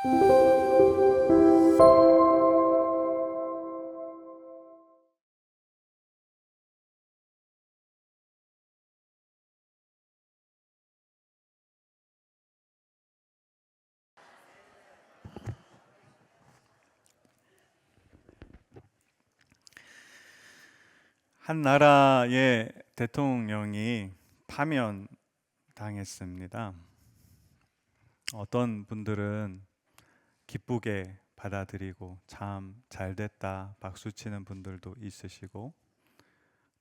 한 나라의 대통령이 파면당했습니다. 어떤 분들은 기쁘게 받아들이고 참 잘됐다 박수치는 분들도 있으시고,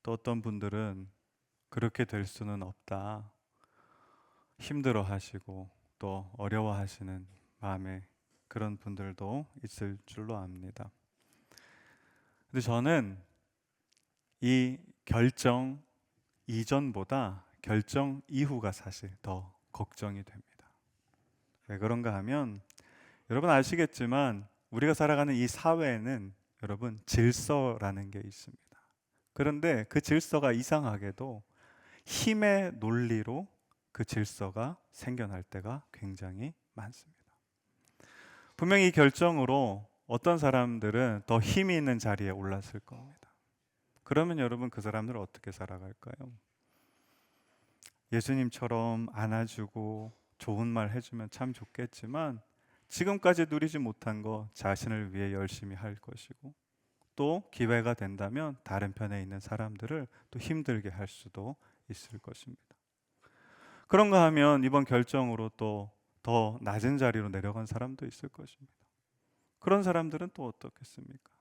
또 어떤 분들은 그렇게 될 수는 없다 힘들어하시고 또 어려워하시는 마음에 그런 분들도 있을 줄로 압니다. 근데 저는 이 결정 이전보다 결정 이후가 사실 더 걱정이 됩니다. 왜 그런가 하면, 여러분 아시겠지만 우리가 살아가는 이 사회에는 여러분 질서라는 게 있습니다. 그런데 그 질서가 이상하게도 힘의 논리로 그 질서가 생겨날 때가 굉장히 많습니다. 분명히 이 결정으로 어떤 사람들은 더 힘이 있는 자리에 올랐을 겁니다. 그러면 여러분 그 사람들은 어떻게 살아갈까요? 예수님처럼 안아주고 좋은 말 해주면 참 좋겠지만, 지금까지 누리지 못한 거 자신을 위해 열심히 할 것이고, 또 기회가 된다면 다른 편에 있는 사람들을 또 힘들게 할 수도 있을 것입니다. 그런가 하면 이번 결정으로 또 더 낮은 자리로 내려간 사람도 있을 것입니다. 그런 사람들은 또 어떻겠습니까?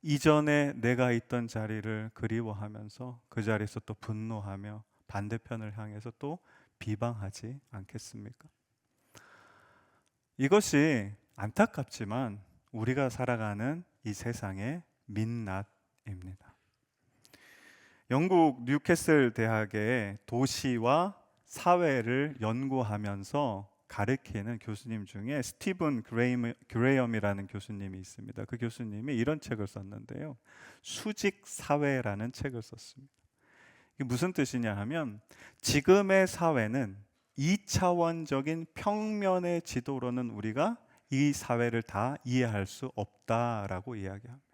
이전에 내가 있던 자리를 그리워하면서 그 자리에서 또 분노하며 반대편을 향해서 또 비방하지 않겠습니까? 이것이 안타깝지만 우리가 살아가는 이 세상의 민낯입니다. 영국 뉴캐슬 대학의 도시와 사회를 연구하면서 가르치는 교수님 중에 스티븐 그레이엄이라는 교수님이 있습니다. 그 교수님이 이런 책을 썼는데요, 수직 사회라는 책을 썼습니다. 이게 무슨 뜻이냐 하면, 지금의 사회는 2차원적인 평면의 지도로는 우리가 이 사회를 다 이해할 수 없다라고 이야기합니다.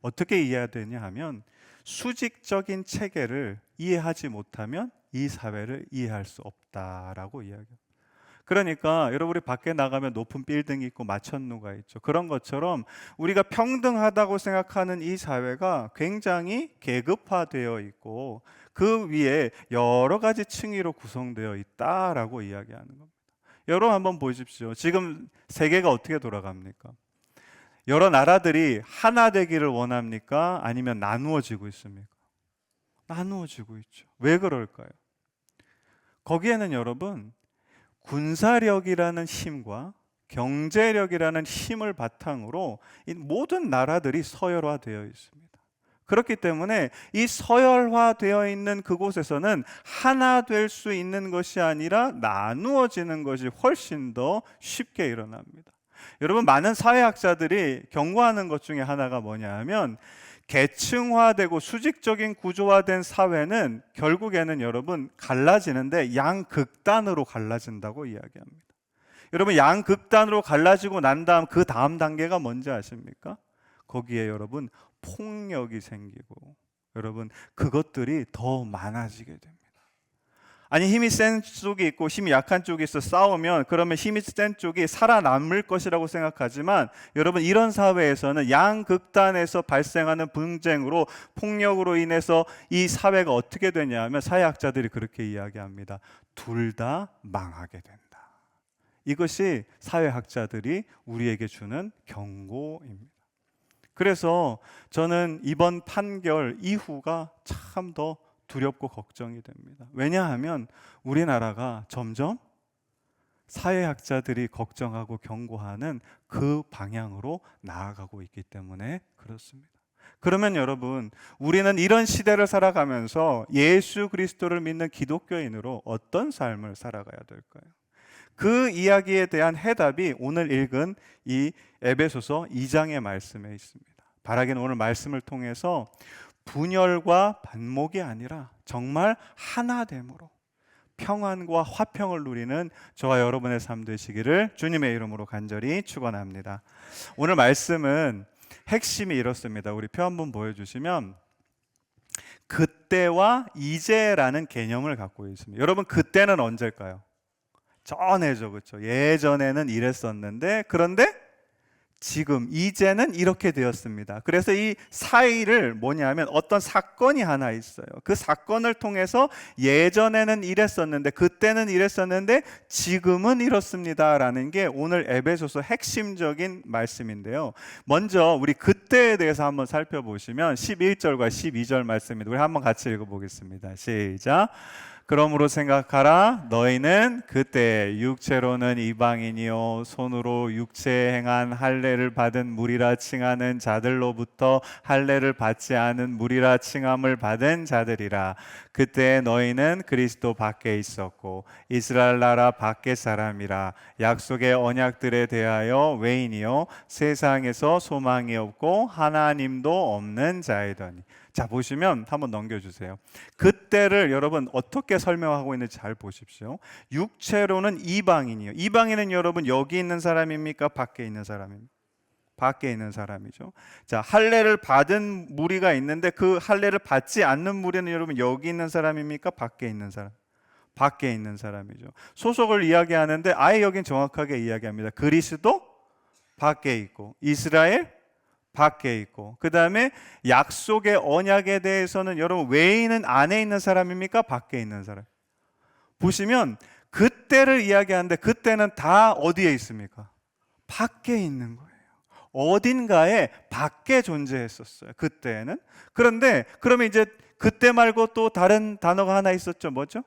어떻게 이해해야 되냐 하면, 수직적인 체계를 이해하지 못하면 이 사회를 이해할 수 없다라고 이야기합니다. 그러니까 여러분, 우리 밖에 나가면 높은 빌딩이 있고 마천루가 있죠. 그런 것처럼 우리가 평등하다고 생각하는 이 사회가 굉장히 계급화되어 있고 그 위에 여러 가지 층위로 구성되어 있다라고 이야기하는 겁니다. 여러분 한번 보십시오. 지금 세계가 어떻게 돌아갑니까? 여러 나라들이 하나 되기를 원합니까? 아니면 나누어지고 있습니까? 나누어지고 있죠. 왜 그럴까요? 거기에는 여러분, 군사력이라는 힘과 경제력이라는 힘을 바탕으로 이 모든 나라들이 서열화되어 있습니다. 그렇기 때문에 이 서열화되어 있는 그곳에서는 하나 될 수 있는 것이 아니라 나누어지는 것이 훨씬 더 쉽게 일어납니다. 여러분, 많은 사회학자들이 경고하는 것 중에 하나가 뭐냐 하면, 계층화되고 수직적인 구조화된 사회는 결국에는 여러분 갈라지는데 양극단으로 갈라진다고 이야기합니다. 여러분, 양극단으로 갈라지고 난 다음 그 다음 단계가 뭔지 아십니까? 거기에 여러분 폭력이 생기고 여러분 그것들이 더 많아지게 됩니다. 아니, 힘이 센 쪽이 있고 힘이 약한 쪽이 있어 싸우면 그러면 힘이 센 쪽이 살아남을 것이라고 생각하지만, 여러분 이런 사회에서는 양극단에서 발생하는 분쟁으로 폭력으로 인해서 이 사회가 어떻게 되냐 하면, 사회학자들이 그렇게 이야기합니다. 둘 다 망하게 된다. 이것이 사회학자들이 우리에게 주는 경고입니다. 그래서 저는 이번 판결 이후가 참 더 두렵고 걱정이 됩니다. 왜냐하면 우리나라가 점점 사회학자들이 걱정하고 경고하는 그 방향으로 나아가고 있기 때문에 그렇습니다. 그러면 여러분, 우리는 이런 시대를 살아가면서 예수 그리스도를 믿는 기독교인으로 어떤 삶을 살아가야 될까요? 그 이야기에 대한 해답이 오늘 읽은 이 에베소서 2장의 말씀에 있습니다. 바라기는 오늘 말씀을 통해서 분열과 반목이 아니라 정말 하나됨으로, 평안과 화평을 누리는 저와 여러분의 삶 되시기를 주님의 이름으로 간절히 축원합니다. 오늘 말씀은 핵심이 이렇습니다. 우리 표 한번 보여주시면 그때와 이제라는 개념을 갖고 있습니다. 여러분, 그때는 언제일까요? 전에죠, 그렇죠? 예전에는 이랬었는데, 그런데 지금 이제는 이렇게 되었습니다. 그래서 이 사이를 뭐냐면 어떤 사건이 하나 있어요. 그 사건을 통해서 예전에는 이랬었는데, 그때는 이랬었는데 지금은 이렇습니다라는 게 오늘 에베소서 핵심적인 말씀인데요. 먼저 우리 그때에 대해서 한번 살펴보시면 11절과 12절 말씀입니다. 우리 한번 같이 읽어보겠습니다. 시작. 그러므로 생각하라. 너희는 그때 육체로는 이방인이요 손으로 육체에 행한 할례를 받은 무리라 칭하는 자들로부터 할례를 받지 않은 무리라 칭함을 받은 자들이라. 그때 너희는 그리스도 밖에 있었고 이스라엘 나라 밖의 사람이라. 약속의 언약들에 대하여 외인이요 세상에서 소망이 없고 하나님도 없는 자이더니. 자, 보시면 한번 넘겨주세요. 그때를 여러분 어떻게 설명하고 있는지 잘 보십시오. 육체로는 이방인이요. 이방인은 여러분 여기 있는 사람입니까? 밖에 있는 사람입니까? 밖에 있는 사람이죠. 자, 할례를 받은 무리가 있는데 그 할례를 받지 않는 무리는 여러분 여기 있는 사람입니까? 밖에 있는 사람? 밖에 있는 사람이죠. 소속을 이야기하는데 아예 여긴 정확하게 이야기합니다. 그리스도 밖에 있고 이스라엘 밖에 있고, 그 다음에 약속의 언약에 대해서는 여러분 외인은 안에 있는 사람입니까? 밖에 있는 사람? 보시면 그때를 이야기하는데 그때는 다 어디에 있습니까? 밖에 있는 거예요. 어딘가에 밖에 존재했었어요. 그때는. 그런데 그러면 이제 그때 말고 또 다른 단어가 하나 있었죠. 뭐죠?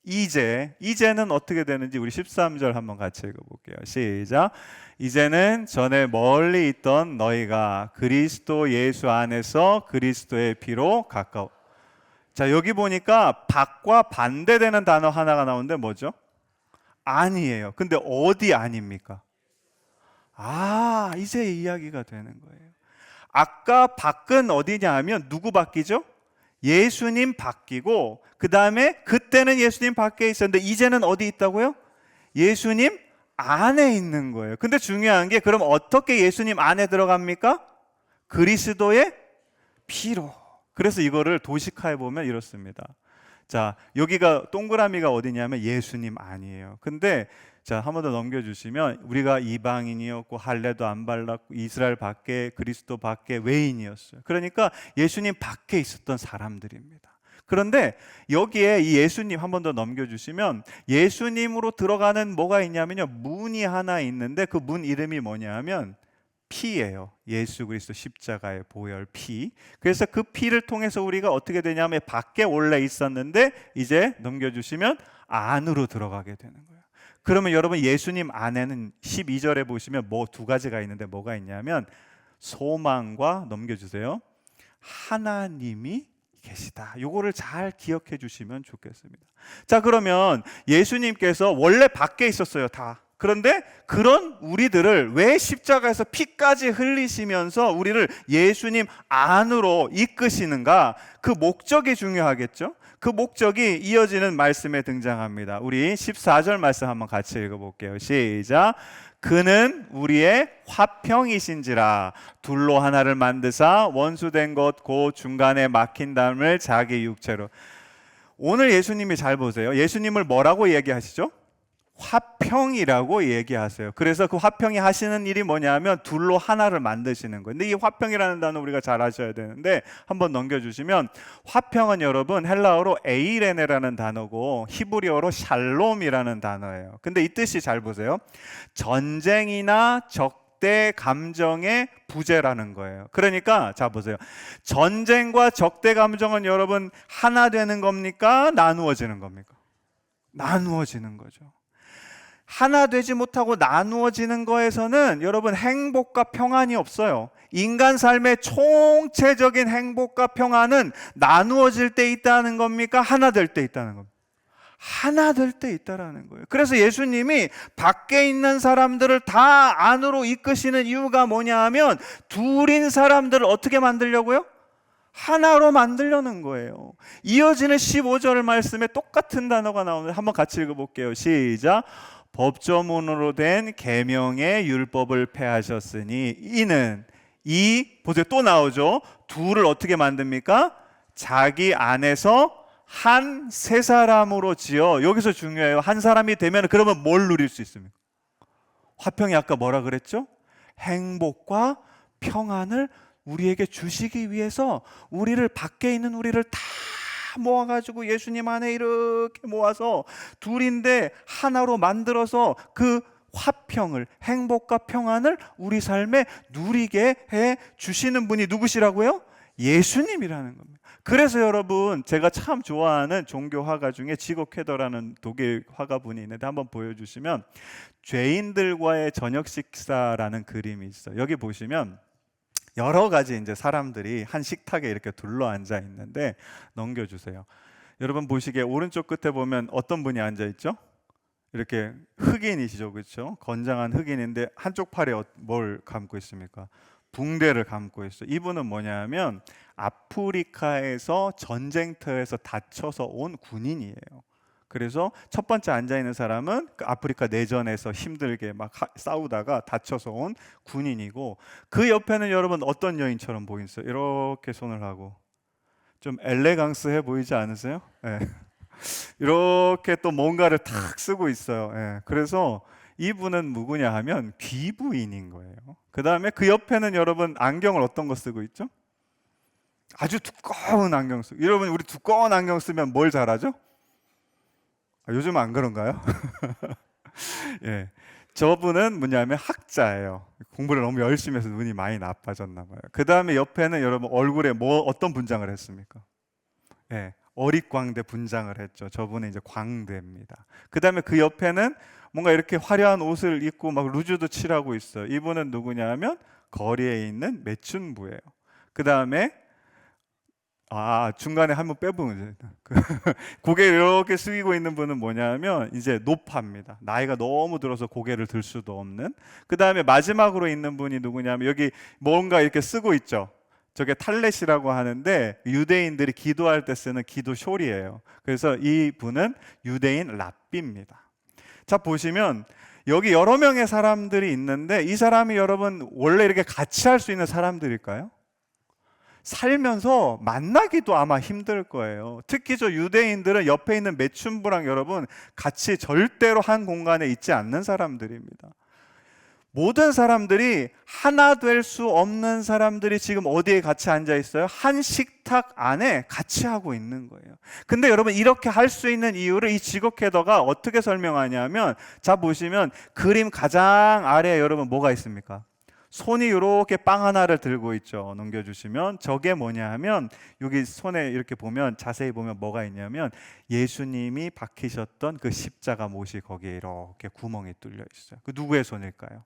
이제는 어떻게 되는지 우리 13절 한번 같이 읽어볼게요. 시작. 이제는 전에 멀리 있던 너희가 그리스도 예수 안에서 그리스도의 피로 가까워. 자, 여기 보니까 밖과 반대되는 단어 하나가 나오는데 뭐죠? 아니에요. 근데 어디 아닙니까? 이제 이야기가 되는 거예요. 아까 밖은 어디냐 하면 누구 밖이죠? 예수님 밖이고, 그 다음에 그때는 예수님 밖에 있었는데 이제는 어디 있다고요? 예수님 안에 있는 거예요. 근데 중요한 게 그럼 어떻게 예수님 안에 들어갑니까? 그리스도의 피로. 그래서 이거를 도식화해 보면 이렇습니다. 자, 여기가 동그라미가 어디냐면 예수님 안이에요. 근데 자, 한 번 더 넘겨주시면 우리가 이방인이었고 할례도 안 발랐고 이스라엘 밖에 그리스도 밖에 외인이었어요. 그러니까 예수님 밖에 있었던 사람들입니다. 그런데 여기에 이 예수님 한 번 더 넘겨주시면 예수님으로 들어가는 뭐가 있냐면요, 문이 하나 있는데 그 문 이름이 뭐냐 하면 피예요. 예수 그리스도 십자가의 보혈 피. 그래서 그 피를 통해서 우리가 어떻게 되냐면 밖에 원래 있었는데 이제 넘겨주시면 안으로 들어가게 되는 거예요. 그러면 여러분 예수님 안에는 12절에 보시면 뭐 두 가지가 있는데 뭐가 있냐면 소망과 넘겨주세요. 하나님이 계시다. 요거를 잘 기억해 주시면 좋겠습니다. 자, 그러면 예수님께서 원래 밖에 있었어요, 다. 그런데 그런 우리들을 왜 십자가에서 피까지 흘리시면서 우리를 예수님 안으로 이끄시는가? 그 목적이 중요하겠죠? 그 목적이 이어지는 말씀에 등장합니다. 우리 14절 말씀 한번 같이 읽어볼게요. 시작. 그는 우리의 화평이신지라 둘로 하나를 만드사 원수된 것 곧 중간에 막힌 담을 자기 육체로. 오늘 예수님이 잘 보세요. 예수님을 뭐라고 얘기하시죠? 화평이라고 얘기하세요. 그래서 그 화평이 하시는 일이 뭐냐면 둘로 하나를 만드시는 거예요. 근데 이 화평이라는 단어 우리가 잘 아셔야 되는데 한번 넘겨주시면 화평은 여러분 헬라어로 에이레네라는 단어고 히브리어로 샬롬이라는 단어예요. 근데 이 뜻이 잘 보세요. 전쟁이나 적대 감정의 부재라는 거예요. 그러니까 자 보세요. 전쟁과 적대 감정은 여러분 하나 되는 겁니까? 나누어지는 겁니까? 나누어지는 거죠. 하나 되지 못하고 나누어지는 거에서는 여러분 행복과 평안이 없어요. 인간 삶의 총체적인 행복과 평안은 나누어질 때 있다는 겁니까? 하나 될 때 있다는 겁니까? 하나 될 때 있다라는 거예요. 그래서 예수님이 밖에 있는 사람들을 다 안으로 이끄시는 이유가 뭐냐 하면 둘인 사람들을 어떻게 만들려고요? 하나로 만들려는 거예요. 이어지는 15절 말씀에 똑같은 단어가 나오는데 한번 같이 읽어볼게요. 시작. 법조문으로 된 계명의 율법을 폐하셨으니 이는 보세요, 또 나오죠. 둘을 어떻게 만듭니까? 자기 안에서 한 세 사람으로 지어. 여기서 중요해요. 한 사람이 되면 그러면 뭘 누릴 수 있습니까? 화평이 아까 뭐라 그랬죠? 행복과 평안을 우리에게 주시기 위해서 우리를 밖에 있는 우리를 다 모아가지고 예수님 안에 이렇게 모아서 둘인데 하나로 만들어서 그 화평을, 행복과 평안을 우리 삶에 누리게 해 주시는 분이 누구시라고요? 예수님이라는 겁니다. 그래서 여러분, 제가 참 좋아하는 종교 화가 중에 지곡 헤더라는 독일 화가분이 있는데 한번 보여주시면, 죄인들과의 저녁 식사라는 그림이 있어요. 여기 보시면 여러 가지 이제 사람들이 한 식탁에 이렇게 둘러 앉아 있는데, 넘겨주세요. 여러분 보시기에 오른쪽 끝에 보면 어떤 분이 앉아 있죠? 이렇게 흑인이시죠, 그렇죠? 건장한 흑인인데 한쪽 팔에 뭘 감고 있습니까? 붕대를 감고 있어요. 이분은 뭐냐면 아프리카에서 전쟁터에서 다쳐서 온 군인이에요. 그래서 첫 번째 앉아 있는 사람은 그 아프리카 내전에서 힘들게 막 싸우다가 다쳐서 온 군인이고, 그 옆에는 여러분 어떤 여인처럼 보이세요? 이렇게 손을 하고 좀 엘레강스해 보이지 않으세요? 네. 이렇게 또 뭔가를 탁 쓰고 있어요. 네. 그래서 이분은 누구냐 하면 귀부인인 거예요. 그 다음에 그 옆에는 여러분 안경을 어떤 거 쓰고 있죠? 아주 두꺼운 안경 쓰고. 여러분, 우리 두꺼운 안경 쓰면 뭘 잘하죠? 요즘 안 그런가요? 예, 저분은 뭐냐면 학자예요. 공부를 너무 열심히 해서 눈이 많이 나빠졌나 봐요. 그 다음에 옆에는 여러분 얼굴에 어떤 분장을 했습니까? 예, 어릿광대 분장을 했죠. 저분은 이제 광대입니다. 그 다음에 그 옆에는 뭔가 이렇게 화려한 옷을 입고 막 루즈도 칠하고 있어요. 이분은 누구냐면 거리에 있는 매춘부예요. 그 다음에 중간에 한 번 빼보면 고개를 이렇게 숙이고 있는 분은 뭐냐면 이제 노파입니다. 나이가 너무 들어서 고개를 들 수도 없는. 그 다음에 마지막으로 있는 분이 누구냐면 여기 뭔가 이렇게 쓰고 있죠. 저게 탈렛이라고 하는데 유대인들이 기도할 때 쓰는 기도 숄이에요. 그래서 이 분은 유대인 랍비입니다. 자, 보시면 여기 여러 명의 사람들이 있는데 이 사람이 여러분 원래 이렇게 같이 할 수 있는 사람들일까요? 살면서 만나기도 아마 힘들 거예요. 특히 저 유대인들은 옆에 있는 매춘부랑 여러분 같이 절대로 한 공간에 있지 않는 사람들입니다. 모든 사람들이 하나 될 수 없는 사람들이 지금 어디에 같이 앉아 있어요? 한 식탁 안에 같이 하고 있는 거예요. 근데 여러분, 이렇게 할 수 있는 이유를 이 지곡 헤더가 어떻게 설명하냐면, 자 보시면 그림 가장 아래에 여러분 뭐가 있습니까? 손이 이렇게 빵 하나를 들고 있죠. 넘겨주시면 저게 뭐냐 하면, 여기 손에 이렇게 보면 자세히 보면 뭐가 있냐면 예수님이 박히셨던 그 십자가 못이 거기에 이렇게 구멍이 뚫려 있어요. 그 누구의 손일까요?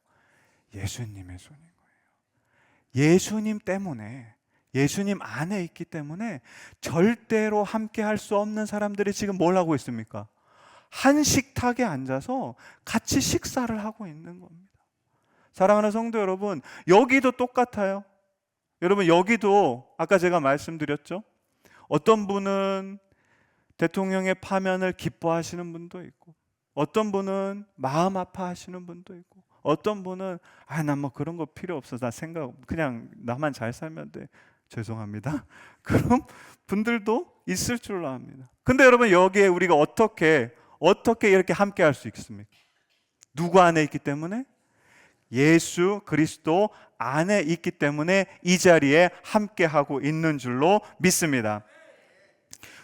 예수님의 손인 거예요. 예수님 때문에, 예수님 안에 있기 때문에 절대로 함께 할 수 없는 사람들이 지금 뭘 하고 있습니까? 한 식탁에 앉아서 같이 식사를 하고 있는 겁니다. 사랑하는 성도 여러분, 여기도 똑같아요. 여러분, 여기도 아까 제가 말씀드렸죠? 어떤 분은 대통령의 파면을 기뻐하시는 분도 있고, 어떤 분은 마음 아파하시는 분도 있고, 어떤 분은 난 뭐 그런 거 필요 없어, 나 그냥 나만 잘 살면 돼, 죄송합니다, 그런 분들도 있을 줄로 압니다. 근데 여러분, 여기에 우리가 어떻게 이렇게 함께 할 수 있습니까? 누구 안에 있기 때문에? 예수 그리스도 안에 있기 때문에 이 자리에 함께 하고 있는 줄로 믿습니다.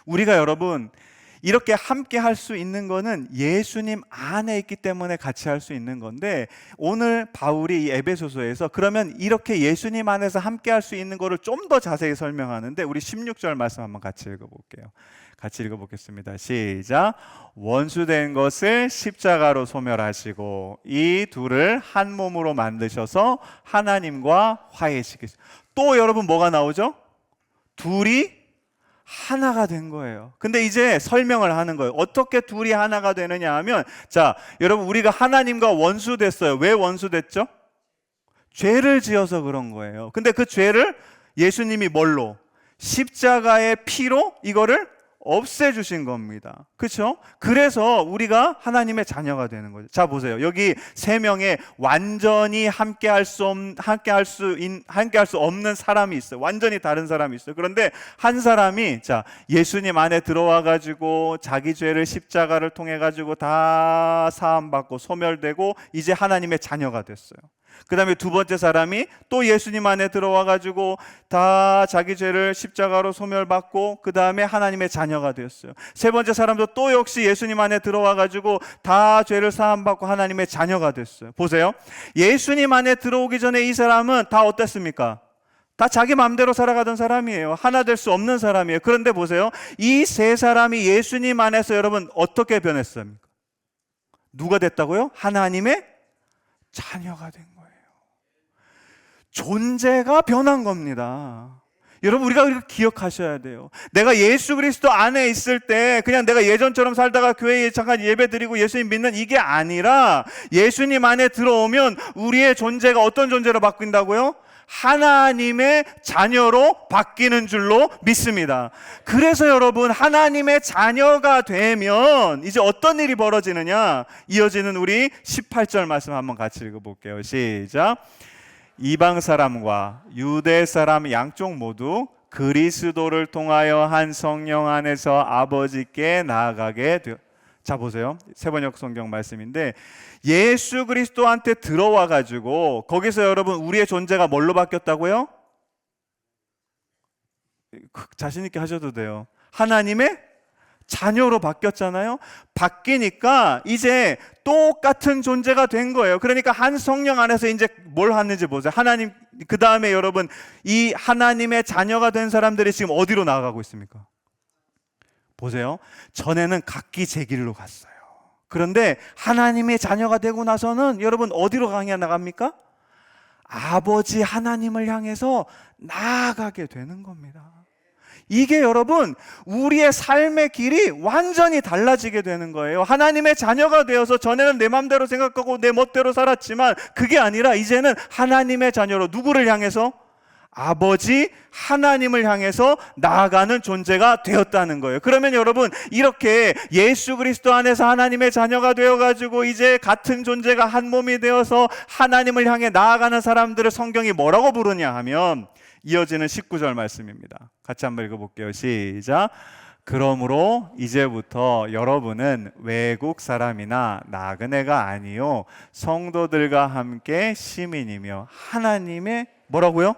우리가 여러분 이렇게 함께 할 수 있는 거는 예수님 안에 있기 때문에 같이 할 수 있는 건데, 오늘 바울이 이 에베소서에서 그러면 이렇게 예수님 안에서 함께 할 수 있는 거를 좀 더 자세히 설명하는데, 우리 16절 말씀 한번 같이 읽어볼게요. 같이 읽어보겠습니다. 시작. 원수된 것을 십자가로 소멸하시고 이 둘을 한 몸으로 만드셔서 하나님과 화해시키시고. 또 여러분 뭐가 나오죠? 둘이 하나가 된 거예요. 근데 이제 설명을 하는 거예요. 어떻게 둘이 하나가 되느냐 하면, 자, 여러분, 우리가 하나님과 원수 됐어요. 왜 원수 됐죠? 죄를 지어서 그런 거예요. 근데 그 죄를 예수님이 뭘로? 십자가의 피로 이거를 없애주신 겁니다. 그렇죠? 그래서 우리가 하나님의 자녀가 되는 거죠. 자, 보세요. 여기 세 명의 완전히 함께할 수 없는 사람이 있어요. 완전히 다른 사람이 있어요. 그런데 한 사람이 자, 예수님 안에 들어와 가지고 자기 죄를 십자가를 통해 가지고 다 사함 받고 소멸되고 이제 하나님의 자녀가 됐어요. 그 다음에 두 번째 사람이 또 예수님 안에 들어와 가지고 다 자기 죄를 십자가로 소멸받고 그 다음에 하나님의 자녀가 되었어요. 세 번째 사람도 또 역시 예수님 안에 들어와 가지고 다 죄를 사함받고 하나님의 자녀가 됐어요. 보세요. 예수님 안에 들어오기 전에 이 사람은 다 어땠습니까? 다 자기 마음대로 살아가던 사람이에요. 하나 될 수 없는 사람이에요. 그런데 보세요. 이 세 사람이 예수님 안에서 여러분 어떻게 변했습니까? 누가 됐다고요? 하나님의 자녀가 된 거예요. 존재가 변한 겁니다. 여러분, 우리가 기억하셔야 돼요. 내가 예수 그리스도 안에 있을 때 그냥 내가 예전처럼 살다가 교회에 잠깐 예배 드리고 예수님 믿는 이게 아니라 예수님 안에 들어오면 우리의 존재가 어떤 존재로 바뀐다고요? 하나님의 자녀로 바뀌는 줄로 믿습니다. 그래서 여러분, 하나님의 자녀가 되면 이제 어떤 일이 벌어지느냐? 이어지는 우리 18절 말씀 한번 같이 읽어볼게요. 시작. 이방 사람과 유대 사람 양쪽 모두 그리스도를 통하여 한 성령 안에서 아버지께 나아가게 되어. 자, 보세요. 세번역 성경 말씀인데 예수 그리스도한테 들어와 가지고 거기서 여러분 우리의 존재가 뭘로 바뀌었다고요? 자신 있게 하셔도 돼요. 하나님의 자녀로 바뀌었잖아요. 바뀌니까 이제 똑같은 존재가 된 거예요. 그러니까 한 성령 안에서 이제 뭘 하는지 보세요. 하나님, 그 다음에 여러분 이 하나님의 자녀가 된 사람들이 지금 어디로 나아가고 있습니까? 보세요. 전에는 각기 제 길로 갔어요. 그런데 하나님의 자녀가 되고 나서는 여러분 어디로 향해 나갑니까? 아버지 하나님을 향해서 나아가게 되는 겁니다. 이게 여러분 우리의 삶의 길이 완전히 달라지게 되는 거예요. 하나님의 자녀가 되어서 전에는 내 마음대로 생각하고 내 멋대로 살았지만 그게 아니라 이제는 하나님의 자녀로 누구를 향해서? 아버지 하나님을 향해서 나아가는 존재가 되었다는 거예요. 그러면 여러분 이렇게 예수 그리스도 안에서 하나님의 자녀가 되어가지고 이제 같은 존재가 한 몸이 되어서 하나님을 향해 나아가는 사람들을 성경이 뭐라고 부르냐 하면 이어지는 19절 말씀입니다. 같이 한번 읽어볼게요. 시작. 그러므로 이제부터 여러분은 외국 사람이나 나그네가 아니요 성도들과 함께 시민이며 하나님의 뭐라고요?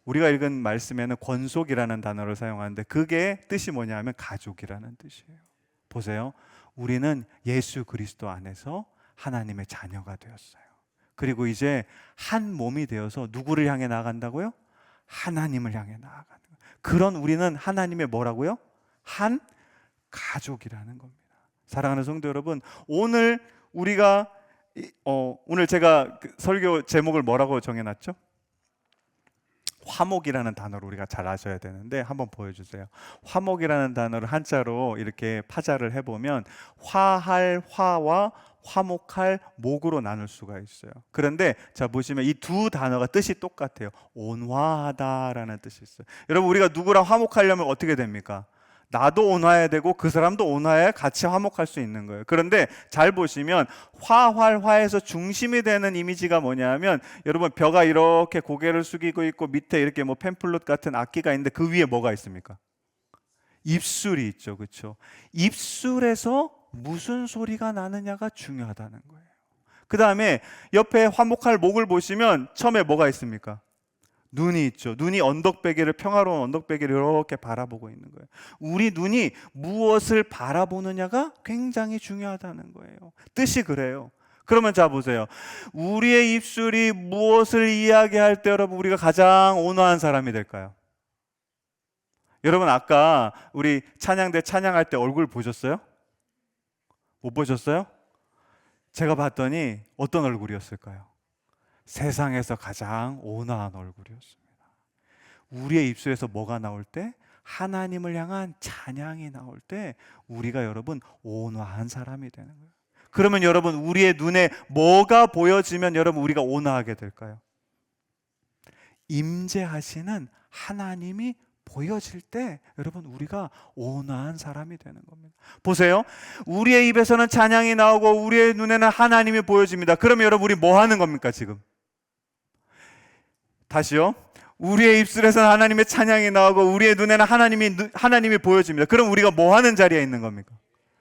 우리가 읽은 말씀에는 권속이라는 단어를 사용하는데 그게 뜻이 뭐냐 하면 가족이라는 뜻이에요. 보세요. 우리는 예수 그리스도 안에서 하나님의 자녀가 되었어요. 그리고 이제 한 몸이 되어서 누구를 향해 나아간다고요? 하나님을 향해 나아가는 거예요. 그런 우리는 하나님의 뭐라고요? 한 가족이라는 겁니다. 사랑하는 성도 여러분, 오늘 우리가 오늘 제가 설교 제목을 뭐라고 정해놨죠? 화목이라는 단어를 우리가 잘 아셔야 되는데 한번 보여주세요. 화목이라는 단어를 한자로 이렇게 파자를 해보면 화할 화와 화목할 목으로 나눌 수가 있어요. 그런데 자 보시면 이 두 단어가 뜻이 똑같아요. 온화하다라는 뜻이 있어요. 여러분 우리가 누구랑 화목하려면 어떻게 됩니까? 나도 온화해야 되고 그 사람도 온화해야 같이 화목할 수 있는 거예요. 그런데 잘 보시면 화활화에서 중심이 되는 이미지가 뭐냐면 여러분 벼가 이렇게 고개를 숙이고 있고 밑에 이렇게 뭐 팸플롯 같은 악기가 있는데 그 위에 뭐가 있습니까? 입술이 있죠. 그렇죠? 입술에서 무슨 소리가 나느냐가 중요하다는 거예요. 그 다음에 옆에 화목할 목을 보시면 처음에 뭐가 있습니까? 눈이 있죠. 눈이 언덕배기를 평화로운 언덕배기를 이렇게 바라보고 있는 거예요. 우리 눈이 무엇을 바라보느냐가 굉장히 중요하다는 거예요. 뜻이 그래요. 그러면 자 보세요. 우리의 입술이 무엇을 이야기할 때 여러분 우리가 가장 온화한 사람이 될까요? 여러분 아까 우리 찬양대 찬양할 때 얼굴 보셨어요? 못 보셨어요? 제가 봤더니 어떤 얼굴이었을까요? 세상에서 가장 온화한 얼굴이었습니다. 우리의 입술에서 뭐가 나올 때? 하나님을 향한 찬양이 나올 때 우리가 여러분 온화한 사람이 되는 거예요. 그러면 여러분 우리의 눈에 뭐가 보여지면 여러분 우리가 온화하게 될까요? 임재하시는 하나님이 보여질 때 여러분 우리가 온화한 사람이 되는 겁니다. 보세요. 우리의 입에서는 찬양이 나오고 우리의 눈에는 하나님이 보여집니다. 그러면 여러분 우리 뭐 하는 겁니까 지금? 다시요. 우리의 입술에서는 하나님의 찬양이 나오고 우리의 눈에는 하나님이 보여집니다. 그럼 우리가 뭐 하는 자리에 있는 겁니까?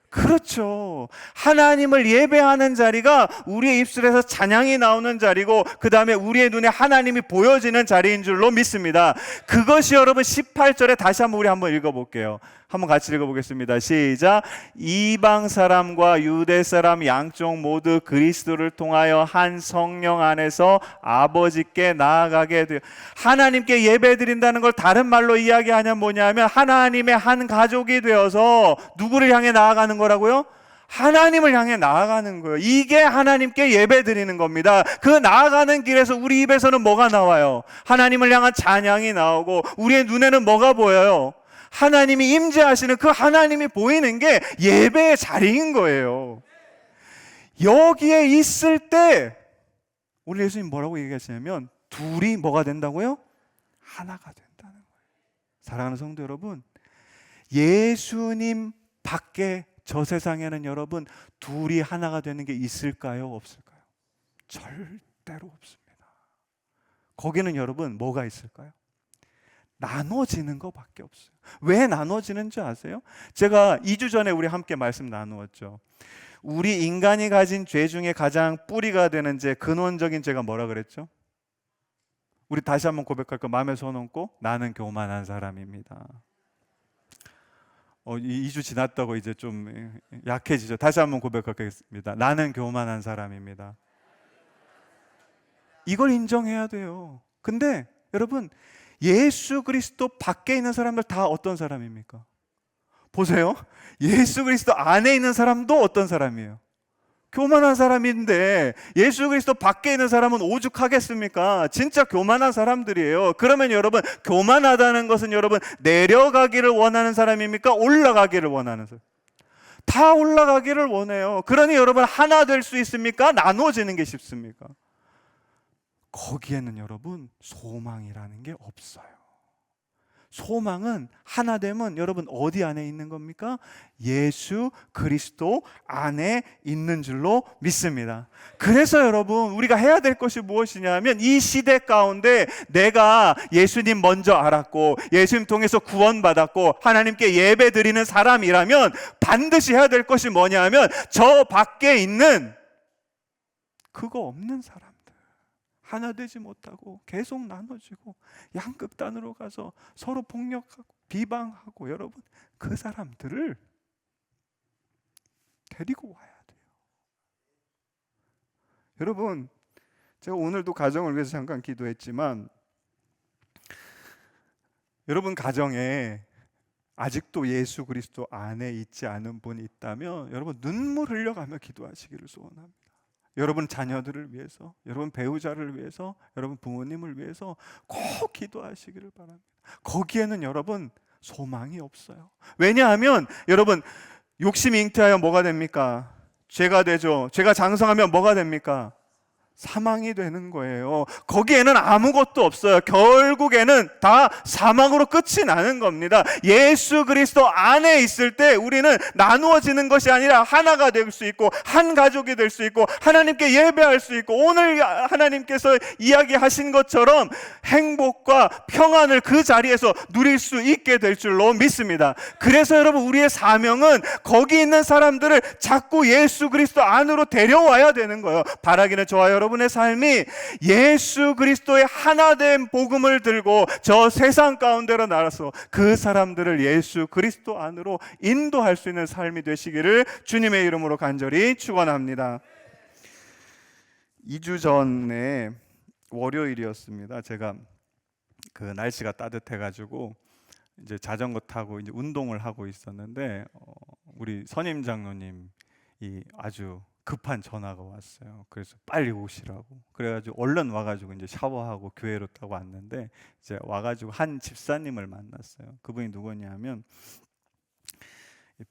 그렇죠. 하나님을 예배하는 자리가 우리의 입술에서 찬양이 나오는 자리고 그 다음에 우리의 눈에 하나님이 보여지는 자리인 줄로 믿습니다. 그것이 여러분 18절에 다시 한번 우리 한번 읽어볼게요. 한번 같이 읽어보겠습니다. 시작. 이방 사람과 유대 사람 양쪽 모두 그리스도를 통하여 한 성령 안에서 아버지께 나아가게 돼요. 하나님께 예배드린다는 걸 다른 말로 이야기하냐면 뭐냐면 하나님의 한 가족이 되어서 누구를 향해 나아가는 거라고요? 하나님을 향해 나아가는 거예요. 이게 하나님께 예배드리는 겁니다. 그 나아가는 길에서 우리 입에서는 뭐가 나와요? 하나님을 향한 찬양이 나오고 우리의 눈에는 뭐가 보여요? 하나님이 임재하시는 그 하나님이 보이는 게 예배의 자리인 거예요. 여기에 있을 때 우리 예수님 뭐라고 얘기하시냐면 둘이 뭐가 된다고요? 하나가 된다는 거예요. 사랑하는 성도 여러분, 예수님 밖에 저 세상에는 여러분 둘이 하나가 되는 게 있을까요? 없을까요? 절대로 없습니다. 거기는 여러분 뭐가 있을까요? 나눠지는 것밖에 없어요. 왜 나눠지는 줄 아세요? 제가 2주 전에 우리 함께 말씀 나누었죠. 우리 인간이 가진 죄 중에 가장 뿌리가 되는 죄, 근원적인 죄가 뭐라 그랬죠? 우리 다시 한번 고백할까? 마음에 손 얹고 나는 교만한 사람입니다. 2주 지났다고 이제 좀 약해지죠. 다시 한번 고백하겠습니다. 나는 교만한 사람입니다. 이걸 인정해야 돼요. 근데 여러분 예수 그리스도 밖에 있는 사람들 다 어떤 사람입니까? 보세요. 예수 그리스도 안에 있는 사람도 어떤 사람이에요? 교만한 사람인데 예수 그리스도 밖에 있는 사람은 오죽하겠습니까? 진짜 교만한 사람들이에요. 그러면 여러분 교만하다는 것은 여러분 내려가기를 원하는 사람입니까? 올라가기를 원하는 사람? 다 올라가기를 원해요. 그러니 여러분 하나 될 수 있습니까? 나눠지는 게 쉽습니까? 거기에는 여러분 소망이라는 게 없어요. 소망은 하나 되면 여러분 어디 안에 있는 겁니까? 예수 그리스도 안에 있는 줄로 믿습니다. 그래서 여러분 우리가 해야 될 것이 무엇이냐면 이 시대 가운데 내가 예수님 먼저 알았고 예수님 통해서 구원받았고 하나님께 예배 드리는 사람이라면 반드시 해야 될 것이 뭐냐면 저 밖에 있는 그거 없는 사람 하나 되지 못하고 계속 나눠지고 양극단으로 가서 서로 폭력하고 비방하고 여러분 그 사람들을 데리고 와야 돼요. 여러분 제가 오늘도 가정을 위해서 잠깐 기도했지만 여러분 가정에 아직도 예수 그리스도 안에 있지 않은 분이 있다면 여러분 눈물 흘려가며 기도하시기를 소원합니다. 여러분 자녀들을 위해서, 여러분 배우자를 위해서, 여러분 부모님을 위해서 꼭 기도하시기를 바랍니다. 거기에는 여러분 소망이 없어요. 왜냐하면 여러분 욕심이 잉태하여 뭐가 됩니까? 죄가 되죠. 죄가 장성하면 뭐가 됩니까? 사망이 되는 거예요. 거기에는 아무것도 없어요. 결국에는 다 사망으로 끝이 나는 겁니다. 예수 그리스도 안에 있을 때 우리는 나누어지는 것이 아니라 하나가 될 수 있고 한 가족이 될 수 있고 하나님께 예배할 수 있고 오늘 하나님께서 이야기하신 것처럼 행복과 평안을 그 자리에서 누릴 수 있게 될 줄로 믿습니다. 그래서 여러분 우리의 사명은 거기 있는 사람들을 자꾸 예수 그리스도 안으로 데려와야 되는 거예요. 바라기는 저와 여러분의 삶이 예수 그리스도의 하나된 복음을 들고 저 세상 가운데로 나가서 그 사람들을 예수 그리스도 안으로 인도할 수 있는 삶이 되시기를 주님의 이름으로 간절히 축원합니다. 2주 전에 월요일이었습니다. 제가 그 날씨가 따뜻해가지고 이제 자전거 타고 이제 운동을 하고 있었는데 우리 선임 장로님이 아주 급한 전화가 왔어요. 그래서 빨리 오시라고. 그래가지고 얼른 와가지고 이제 샤워하고 교회로 타고 왔는데 이제 와가지고 한 집사님을 만났어요. 그분이 누구냐면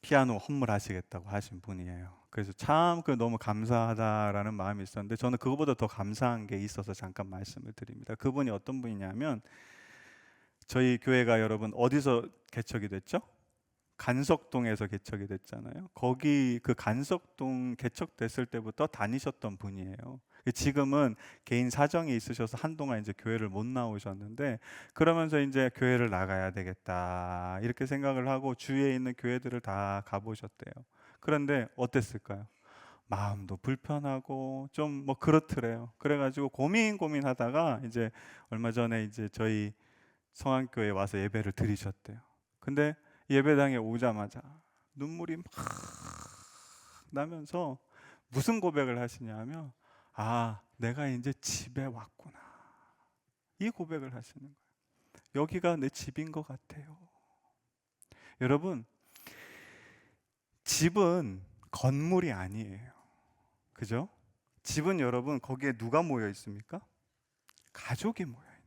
피아노 헌물하시겠다고 하신 분이에요. 그래서 참 너무 감사하다라는 마음이 있었는데 저는 그거보다 더 감사한 게 있어서 잠깐 말씀을 드립니다. 그분이 어떤 분이냐면 저희 교회가 여러분 어디서 개척이 됐죠? 간석동에서 개척이 됐잖아요. 거기 그 간석동 개척됐을 때부터 다니셨던 분이에요. 지금은 개인 사정이 있으셔서 한동안 이제 교회를 못 나오셨는데, 그러면서 이제 교회를 나가야 되겠다 이렇게 생각을 하고 주위에 있는 교회들을 다 가보셨대요. 그런데 어땠을까요? 마음도 불편하고 좀 뭐 그렇더래요. 그래가지고 고민하다가 이제 얼마 전에 이제 저희 성안교회에 와서 예배를 드리셨대요. 근데 예배당에 오자마자 눈물이 막 나면서 무슨 고백을 하시냐면, 아, 내가 이제 집에 왔구나, 이 고백을 하시는 거예요. 여기가 내 집인 것 같아요. 여러분, 집은 건물이 아니에요. 그죠? 집은 여러분 거기에 누가 모여 있습니까? 가족이 모여 있는 거예요.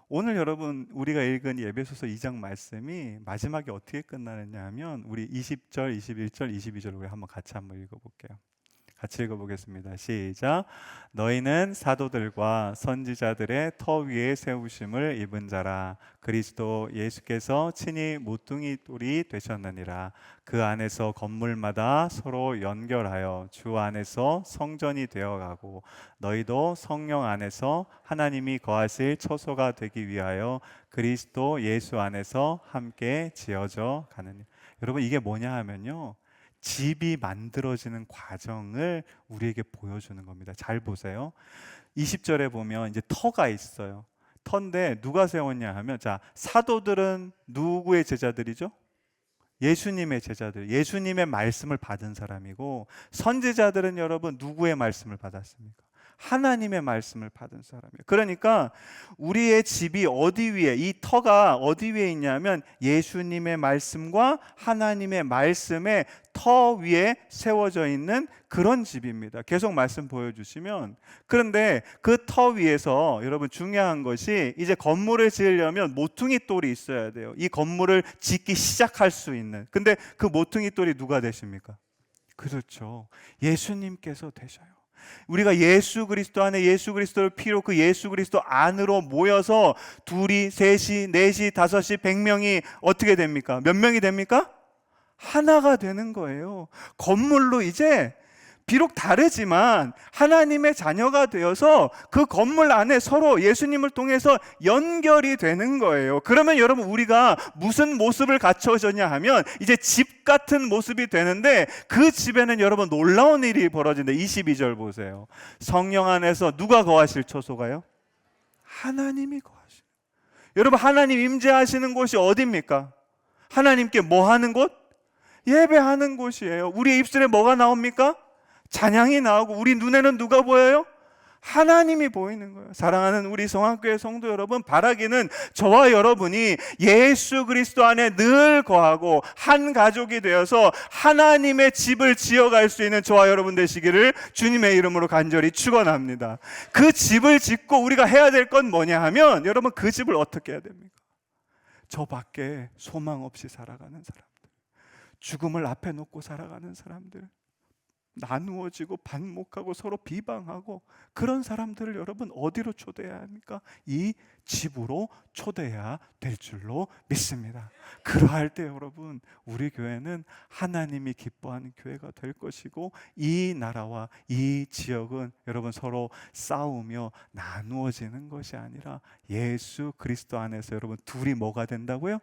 오늘 여러분 우리가 읽은 에베소서 2장 말씀이 마지막에 어떻게 끝나느냐 하면, 우리 20절, 21절, 22절 우리 한번 같이 한번 읽어볼게요. 같이 읽어보겠습니다. 시작. 너희는 사도들과 선지자들의 터 위에 세우심을 입은 자라. 그리스도 예수께서 친히 모퉁이 돌이 되셨느니라. 그 안에서 건물마다 서로 연결하여 주 안에서 성전이 되어가고, 너희도 성령 안에서 하나님이 거하실 처소가 되기 위하여 그리스도 예수 안에서 함께 지어져 가느니. 여러분, 이게 뭐냐 하면요, 집이 만들어지는 과정을 우리에게 보여주는 겁니다. 잘 보세요. 20절에 보면 이제 터가 있어요. 터인데 누가 세웠냐 하면, 자, 사도들은 누구의 제자들이죠? 예수님의 제자들, 예수님의 말씀을 받은 사람이고, 선지자들은 여러분 누구의 말씀을 받았습니까? 하나님의 말씀을 받은 사람이에요. 그러니까 우리의 집이 어디 위에, 이 터가 어디 위에 있냐면 예수님의 말씀과 하나님의 말씀의 터 위에 세워져 있는 그런 집입니다. 계속 말씀 보여주시면, 그런데 그 터 위에서 여러분 중요한 것이, 이제 건물을 지으려면 모퉁이 돌이 있어야 돼요. 이 건물을 짓기 시작할 수 있는. 근데 그 모퉁이 돌이 누가 되십니까? 그렇죠, 예수님께서 되셔요. 우리가 예수 그리스도 안에, 예수 그리스도를 피로 그 예수 그리스도 안으로 모여서 둘이, 셋이, 넷이, 다섯이, 100명이 어떻게 됩니까? 몇 명이 됩니까? 하나가 되는 거예요. 건물로 이제 비록 다르지만 하나님의 자녀가 되어서 그 건물 안에 서로 예수님을 통해서 연결이 되는 거예요. 그러면 여러분, 우리가 무슨 모습을 갖춰졌냐 하면 이제 집 같은 모습이 되는데, 그 집에는 여러분 놀라운 일이 벌어진다. 22절 보세요. 성령 안에서 누가 거하실 처소가요? 하나님이 거하시는. 여러분, 하나님 임재하시는 곳이 어디입니까? 하나님께 뭐 하는 곳? 예배하는 곳이에요. 우리의 입술에 뭐가 나옵니까? 찬양이 나오고, 우리 눈에는 누가 보여요? 하나님이 보이는 거예요. 사랑하는 우리 성안교회 성도 여러분, 바라기는 저와 여러분이 예수 그리스도 안에 늘 거하고 한 가족이 되어서 하나님의 집을 지어갈 수 있는 저와 여러분 되시기를 주님의 이름으로 간절히 축원합니다. 그 집을 짓고 우리가 해야 될 건 뭐냐 하면, 여러분, 그 집을 어떻게 해야 됩니까? 저 밖에 소망 없이 살아가는 사람들, 죽음을 앞에 놓고 살아가는 사람들, 나누어지고 반목하고 서로 비방하고 그런 사람들을 여러분 어디로 초대해야 합니까? 이 집으로 초대해야 될 줄로 믿습니다. 그러할 때 여러분, 우리 교회는 하나님이 기뻐하는 교회가 될 것이고, 이 나라와 이 지역은 여러분 서로 싸우며 나누어지는 것이 아니라 예수 그리스도 안에서 여러분 둘이 뭐가 된다고요?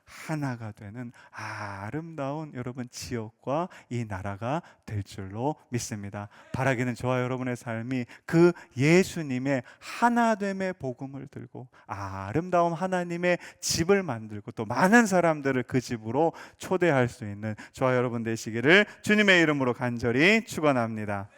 하나가 되는 아름다운 여러분 지역과 이 나라가 될 줄로 믿습니다. 바라기는 저와 여러분의 삶이 그 예수님의 하나됨의 복음을 들고 아름다운 하나님의 집을 만들고, 또 많은 사람들을 그 집으로 초대할 수 있는 저와 여러분 되시기를 주님의 이름으로 간절히 축원합니다.